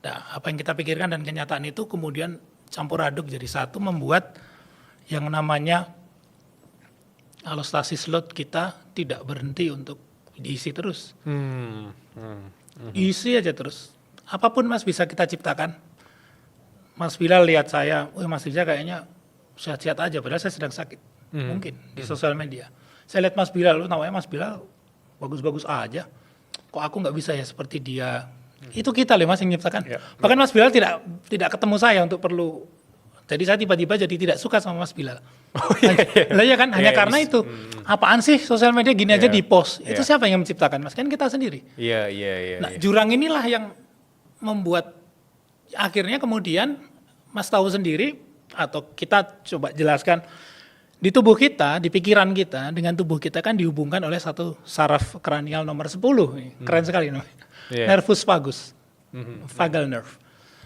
Nah, apa yang kita pikirkan dan kenyataan itu kemudian campur aduk jadi satu, membuat yang namanya alostasi slot kita tidak berhenti untuk diisi terus. Diisi aja terus. Apapun Mas bisa kita ciptakan. Mas Bilal lihat saya, Mas Riza kayaknya sehat-sehat aja, padahal saya sedang sakit. Mungkin di sosial media. Saya lihat Mas Bilal, namanya Mas Bilal bagus-bagus aja. Kok aku nggak bisa ya seperti dia? Itu kita loh Mas yang menciptakan. Bahkan Mas Bilal tidak ketemu saya untuk perlu. Jadi saya tiba-tiba jadi tidak suka sama Mas Bilal. Lah ya kan, hanya karena itu. Apaan sih sosial media gini aja di post? Itu siapa yang menciptakan Mas? Kan kita sendiri. Nah, jurang inilah yang membuat akhirnya kemudian Mas tahu sendiri atau kita coba jelaskan, di tubuh kita, di pikiran kita dengan tubuh kita kan dihubungkan oleh satu saraf kranial nomor 10. Keren sekali namanya. Nervus vagus. Vagal nerve.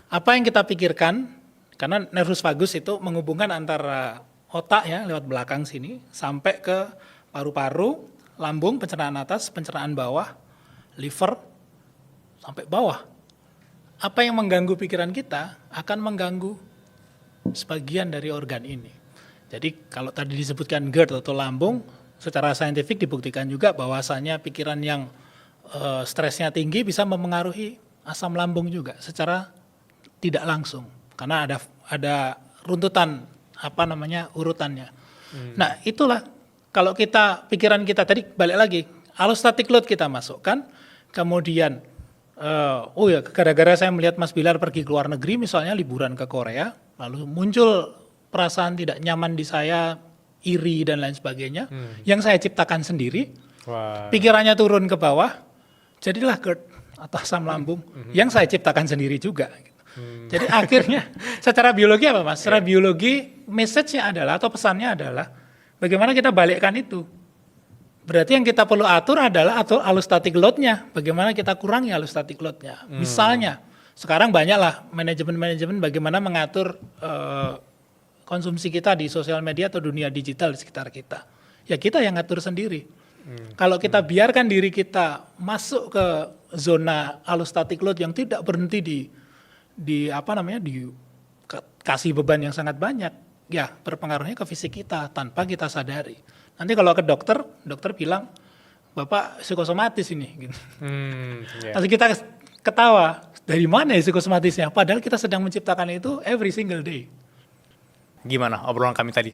Apa yang kita pikirkan, karena nervus vagus itu menghubungkan antara otak ya lewat belakang sini sampai ke paru-paru, lambung, pencernaan atas, pencernaan bawah, liver sampai bawah. Apa yang mengganggu pikiran kita akan mengganggu sebagian dari organ ini. Jadi kalau tadi disebutkan GERD atau lambung, secara saintifik dibuktikan juga bahwasannya pikiran yang stresnya tinggi bisa mempengaruhi asam lambung juga secara tidak langsung. Karena ada runtutan urutannya. Nah, itulah kalau pikiran kita tadi balik lagi, allostatic load kita masukkan, kemudian gara-gara saya melihat Mas Bilal pergi ke luar negeri misalnya liburan ke Korea, lalu muncul perasaan tidak nyaman di saya, iri dan lain sebagainya, yang saya ciptakan sendiri. Pikirannya turun ke bawah, jadilah GERD atau asam lambung yang saya ciptakan sendiri juga. Jadi akhirnya secara biologi apa Mas? Secara biologi message-nya adalah atau pesannya adalah bagaimana kita balikkan itu. Berarti yang kita perlu atur adalah allostatic load-nya. Bagaimana kita kurangi allostatic load-nya. Misalnya sekarang banyaklah manajemen bagaimana mengatur konsumsi kita di sosial media atau dunia digital di sekitar kita. Ya kita yang ngatur sendiri. Kalau kita biarkan diri kita masuk ke zona allostatic load yang tidak berhenti kasih beban yang sangat banyak, ya berpengaruhnya ke fisik kita tanpa kita sadari. Nanti kalau ke dokter bilang, Bapak psikosomatis ini. Gitu. Lalu kita ketawa, dari mana ya psikosomatisnya? Padahal kita sedang menciptakan itu every single day. Gimana obrolan kami tadi?